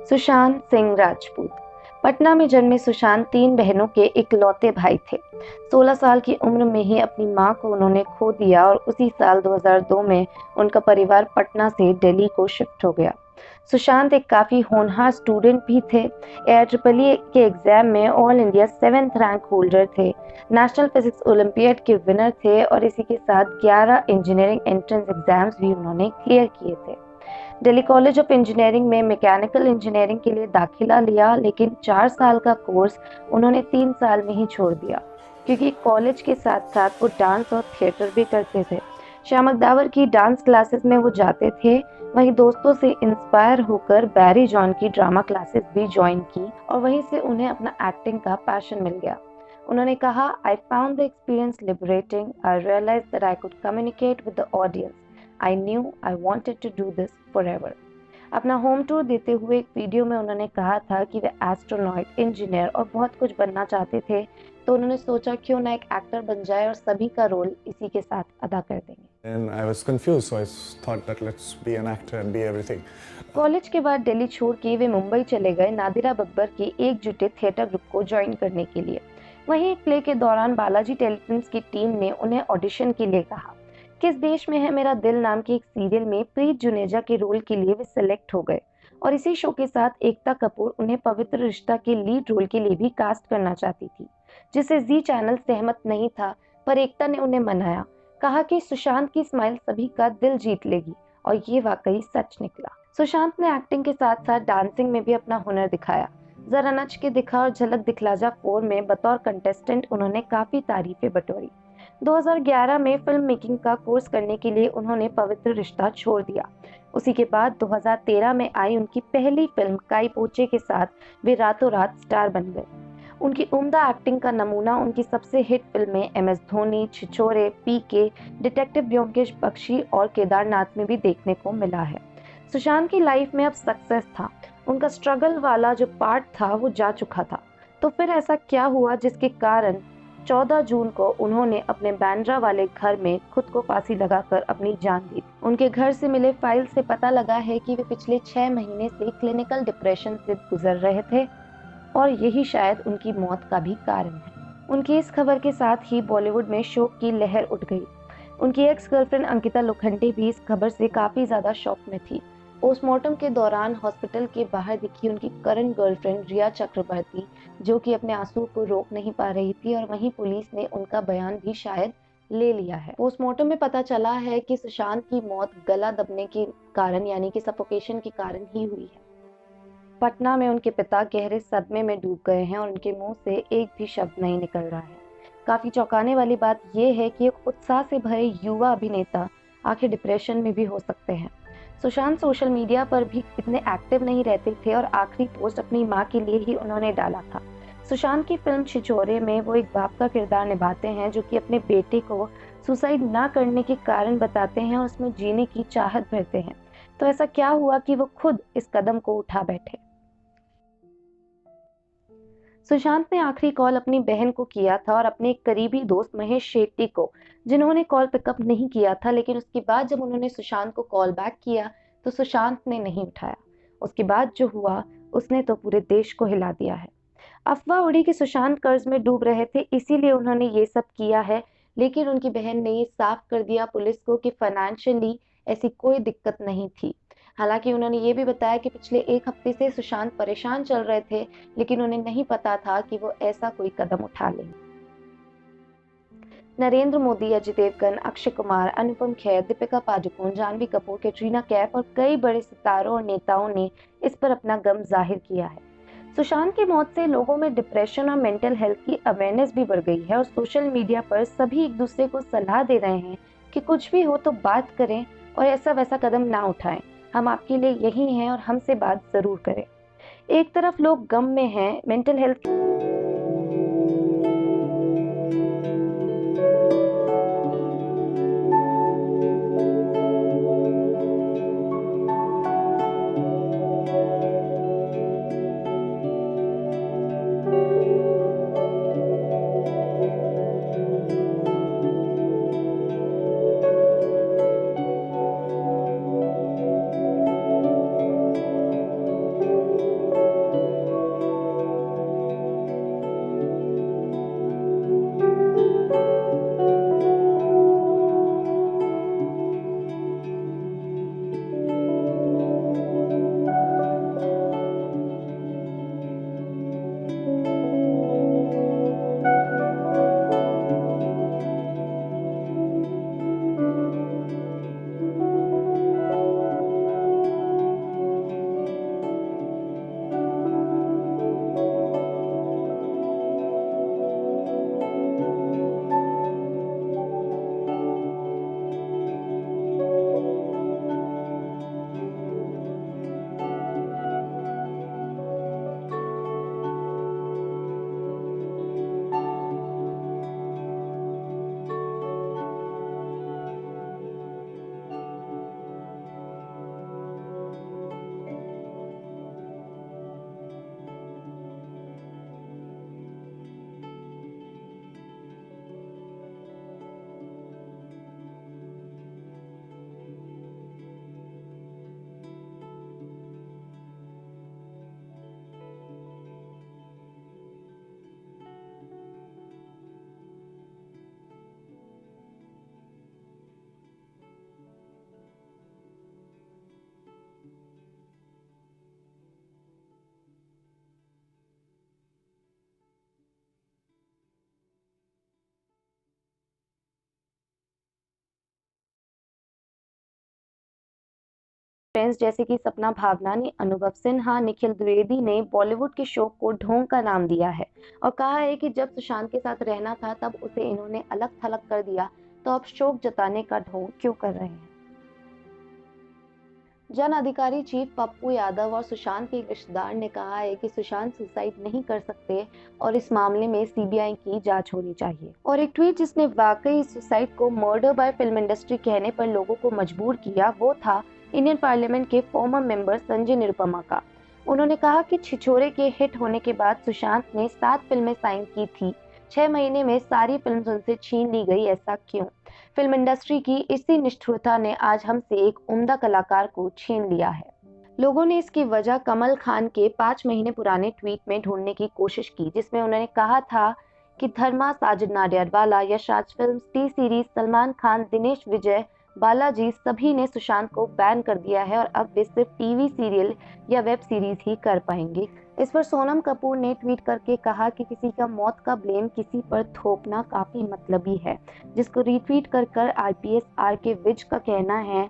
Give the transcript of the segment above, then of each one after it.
सुशांत सिंह राजपूत। पटना में जन्मे सुशांत 3 बहनों के इकलौते भाई थे। 16 साल की उम्र में ही अपनी मां को उन्होंने खो दिया और उसी साल 2002 में उनका परिवार पटना से दिल्ली को शिफ्ट हो गया। सुशांत एक काफी होनहार स्टूडेंट भी थे। AIEEE के एग्जाम में all India 7th rank holder थे, नेशनल फिजिक्स ओलंपियाड के विनर थे और इसी के साथ 11 इंजीनियरिंग एंट्रेंस एग्जाम्स भी उन्होंने क्लियर किए थे। दिल्ली कॉलेज ऑफ इंजीनियरिंग में मैकेनिकल इंजीनियरिंग के लिए दाखिला लिया, लेकिन 4 साल का कोर्स उन्होंने 3 साल में ही छोड़ दिया, क्योंकि कॉलेज के साथ साथ वो डांस और थिएटर भी करते थे। श्यामक दावर की डांस क्लासेस में वो जाते थे। वहीं दोस्तों से इंस्पायर होकर बैरी जॉन की ड्रामा क्लासेस भी ज्वाइन की और वहीं से उन्हें अपना एक्टिंग का पैशन मिल गया। उन्होंने कहा, I found the experience liberating. I realise that I could communicate with the audience. I knew I wanted to do this forever। अपना होम टूर देते हुए एक वीडियो में उन्होंने कहा था कि वे एस्ट्रोनॉट, इंजीनियर और बहुत कुछ बनना चाहते थे, तो उन्होंने सोचा क्यों ना एक एक्टर बन जाए और सभी का रोल इसी के साथ अदा कर देंगे। And I was confused, so I thought that let's be an actor and be everything। College के बाद दिल्ली छोड़ के वे मुंबई चले गए नादिरा बब्बर के एकजुटे थिएटर ग्रुप को ज्वाइन करने के लिए। वहीं एक प्ले के दौरान बालाजी टेलीफिल्म्स की टीम ने उन्हें ऑडिशन के लिए कहा। किस देश में है मेरा दिल नाम के एक सीरियल में प्रीत जुनेजा के रोल के लिए वे सिलेक्ट हो गए और इसी शो के साथ एकता कपूर उन्हें पवित्र रिश्ता के लीड रोल के लिए भी कास्ट करना चाहती थी, जिसे जी चैनल सहमत नहीं था, पर एकता ने उन्हें मनाया। कहा कि सुशांत की स्माइल सभी का दिल जीत लेगी और ये वाकई सच निकला। सुशांत ने एक्टिंग के साथ साथ डांसिंग में भी अपना हुनर दिखाया। जरा नच के दिखा और झलक दिखला जा 4 में बतौर कंटेस्टेंट उन्होंने काफी तारीफें बटोरी। 2011 में फिल्म मेकिंग का कोर्स करने के लिए उन्होंने पवित्र रिश्ता छोड़ दिया। उसी के बाद 2013 में आई उनकी पहली फिल्म काई पोचे के साथ वे रातों रात स्टार बन गए। उनकी उम्दा एक्टिंग का नमूना उनकी सबसे हिट फिल्में MS धोनी, छिछोरे, PK, डिटेक्टिव ब्योमकेश बख्शी और केदारनाथ में भी देखने को मिला है। सुशांत की लाइफ में अब सक्सेस था, उनका स्ट्रगल वाला जो पार्ट था वो जा चुका था। तो फिर ऐसा क्या हुआ जिसके कारण 14 जून को उन्होंने अपने बांद्रा वाले घर में खुद को फांसी लगाकर अपनी जान दी। उनके घर से मिले फाइल से पता लगा है कि वे पिछले 6 महीने से क्लिनिकल डिप्रेशन से गुजर रहे थे और यही शायद उनकी मौत का भी कारण है। उनकी इस खबर के साथ ही बॉलीवुड में शोक की लहर उठ गई। उनकी एक्स गर्लफ्रेंड अंकिता लोखंडे भी इस खबर से काफी ज्यादा शॉक में थी। पोस्टमार्टम के दौरान हॉस्पिटल के बाहर दिखी उनकी करंट गर्लफ्रेंड रिया चक्रवर्ती, जो कि अपने आंसू को रोक नहीं पा रही थी, और वहीं पुलिस ने उनका बयान भी शायद ले लिया है। पोस्टमार्टम में पता चला है कि सुशांत की मौत गला दबने के कारण यानी कि सफोकेशन के कारण ही हुई है। पटना में उनके पिता गहरे सदमे में डूब गए हैं और उनके मुंह से एक भी शब्द नहीं निकल रहा है। काफी चौंकाने वाली बात यह है कि एक उत्साह से भरे युवा अभिनेता आखिर डिप्रेशन में भी हो सकते हैं। सुशांत सोशल मीडिया पर भी इतने एक्टिव नहीं रहते थे और आखिरी पोस्ट अपनी मां के लिए ही उन्होंने डाला था। सुशांत की फिल्म छिछोरे में वो एक बाप का किरदार निभाते हैं जो कि अपने बेटे को सुसाइड ना करने के कारण बताते हैं और उसमें जीने की चाहत भरते हैं। तो ऐसा क्या हुआ कि वो खुद इस कदम को उठा बैठे? सुशांत ने आखिरी कॉल अपनी बहन को किया था और अपने एक करीबी दोस्त महेश शेट्टी को, जिन्होंने कॉल पिकअप नहीं किया था, लेकिन उसके बाद जब उन्होंने सुशांत को कॉल बैक किया तो सुशांत ने नहीं उठाया। उसके बाद जो हुआ उसने तो पूरे देश को हिला दिया है। अफवाह उड़ी कि सुशांत कर्ज में डूब रहे थे, इसीलिए उन्होंने ये सब किया है, लेकिन उनकी बहन ने ये साफ कर दिया पुलिस को कि फाइनेंशियली ऐसी कोई दिक्कत नहीं थी। हालांकि उन्होंने ये भी बताया कि पिछले 1 हफ्ते से सुशांत परेशान चल रहे थे, लेकिन उन्हें नहीं पता था कि वो ऐसा कोई कदम उठा लेंगे। नरेंद्र मोदी, अजय देवगन, अक्षय कुमार, अनुपम खेर, दीपिका पादुकोण, जानवी कपूर, कैटरीना कैफ और कई बड़े सितारों और नेताओं ने इस पर अपना गम जाहिर किया है। सुशांत की मौत से लोगों में डिप्रेशन और मेंटल हेल्थ की अवेयरनेस भी बढ़ गई है और सोशल मीडिया पर सभी एक दूसरे को सलाह दे रहे हैं कि कुछ भी हो तो बात करें और ऐसा वैसा कदम ना उठाएं। हम आपके लिए यही हैं और हमसे बात जरूर करें। एक तरफ लोग गम में हैं, मेंटल हेल्थ फ्रेंड्स जैसे कि सपना भावनानी, अनुभव सिन्हा, निखिल द्विवेदी ने बॉलीवुड के शो को ढोंग का नाम दिया है और कहा है कि जब सुशांत के साथ रहना था तब उसे इन्होंने अलग थलग कर दिया, तो अब शोक जताने का ढोंग क्यों कर रहे हैं। जन अधिकारी चीफ पप्पू यादव और सुशांत के रिश्तेदार ने कहा है कि सुशांत सुसाइड नहीं कर सकते और इस मामले में सीबीआई की जांच होनी चाहिए। और एक ट्वीट जिसने वाकई सुसाइड को मर्डर बाय फिल्म इंडस्ट्री कहने पर लोगों को मजबूर किया, वो था इंडियन पार्लियामेंट के फॉर्मर मेंबर संजय निरुपमा का। उन्होंने कहा कि छिछोरे के हिट होने के बाद सुशांत ने 7 फिल्में साइन की थी, 6 महीने में सारी फिल्म उनसे छीन ली गई, ऐसा क्यों? फिल्म इंडस्ट्री की इसी निष्ठुरता ने आज हमसे एक उम्दा कलाकार को छीन लिया है। लोगों ने इसकी वजह कमल खान के 5 महीने पुराने ट्वीट में ढूंढने की कोशिश की, जिसमें उन्होंने कहा था कि Dharma, Sajid Nadiadwala, Yash Raj Films, T Series, Salman Khan, Dinesh Vijay, Balaji सभी ने सुशांत को बैन कर दिया है और अब वे सिर्फ टीवी सीरियल या वेब सीरीज ही कर पाएंगे। इस पर सोनम कपूर ने ट्वीट करके कहा कि किसी का मौत का ब्लेम किसी पर थोपना काफी मतलबी है, जिसको रीट्वीट कर आईपीएस आर.के. विज का कहना है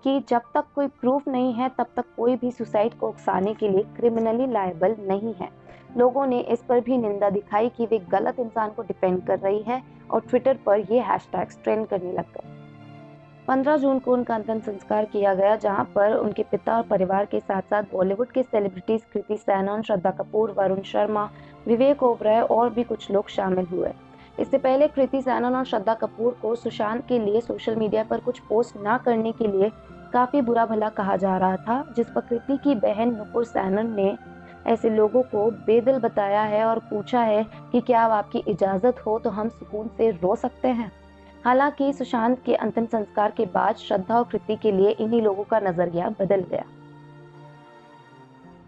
कि जब तक कोई प्रूफ नहीं है तब तक कोई भी सुसाइड को उकसाने के लिए क्रिमिनली लायबल नहीं है। लोगों ने इस पर भी निंदा दिखाई कि वे गलत इंसान को डिफेंड कर रही है और ट्विटर पर ये हैशटैग्स ट्रेंड करने लग गए। 15 जून को उनका अंतिम संस्कार किया गया, जहां पर उनके पिता और परिवार के साथ साथ बॉलीवुड के सेलिब्रिटीज कृति सैनन, श्रद्धा कपूर, वरुण शर्मा, विवेक ओबराय और भी कुछ लोग शामिल हुए। इससे पहले कृति सैनन और श्रद्धा कपूर को सुशांत के लिए सोशल मीडिया पर कुछ पोस्ट न करने के लिए काफी बुरा भला कहा जा रहा था, जिस पर कृति की बहन नुपुर सैनन ने ऐसे लोगों को बेदिल बताया है और पूछा है कि क्या अब आपकी इजाजत हो तो हम सुकून से रो सकते हैं। हालांकि सुशांत के अंतिम संस्कार के बाद श्रद्धा और कृति के लिए इन्हीं लोगों का नजरिया बदल गया।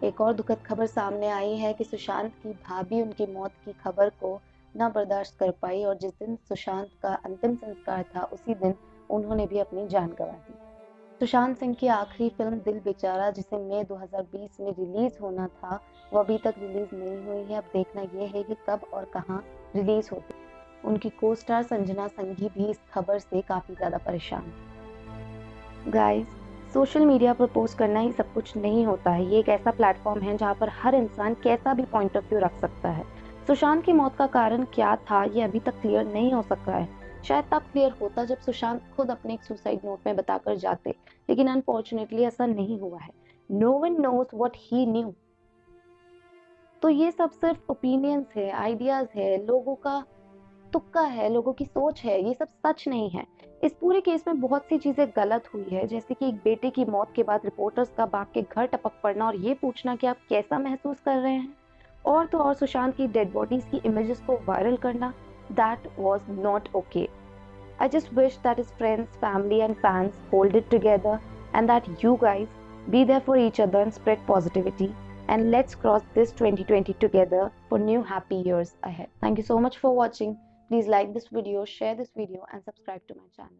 एक और दुखद खबर सामने आई है कि सुशांत की भाभी उनकी मौत की खबर को न बर्दाश्त कर पाई और जिस दिन सुशांत का अंतिम संस्कार था उसी दिन उन्होंने भी अपनी जान गंवा दी। सुशांत सिंह की आखिरी फिल्म दिल बेचारा, जिसे मई 2020 में रिलीज होना था, वो अभी तक रिलीज नहीं हुई है। अब देखना यह है कि कब और कहां रिलीज होती है। उनकी को स्टार संजना संघी भी इस खबर से काफी ज्यादा परेशान है। गाइस, सोशल मीडिया पर पोस्ट करना ही सब कुछ नहीं होता है। ये एक ऐसा प्लेटफॉर्म है जहाँ पर हर इंसान कैसा भी पॉइंट ऑफ व्यू रख सकता है। सुशांत की मौत का कारण क्या था ये अभी तक क्लियर नहीं हो सका है। शायद तब क्लियर होता जब सुशांत खुद अपने एक सुसाइड नोट में बताकर जाते, लेकिन अनफॉर्चुनेटली ऐसा नहीं हुआ है। No one knows what he knew. तो ये सब सिर्फ ओपिनियंस है, आइडियाज है, लोगों का तुक्का है, लोगों की सोच है, ये सब सच नहीं है। इस पूरे केस में बहुत सी चीजें गलत हुई है, जैसे कि एक बेटे की मौत के बाद रिपोर्टर्स का बाप के घर टपक पड़ना और ये पूछना कि आप कैसा महसूस कर रहे हैं, और तो और सुशांत की डेड बॉडीज की इमेजेस को वायरल करना। That was not okay. I just wish that his friends, family and fans hold it together and that you guys be there for each other and spread positivity, and let's cross this 2020 together for new happy years ahead. Thank you so much for watching. Please like this video, share this video and subscribe to my channel.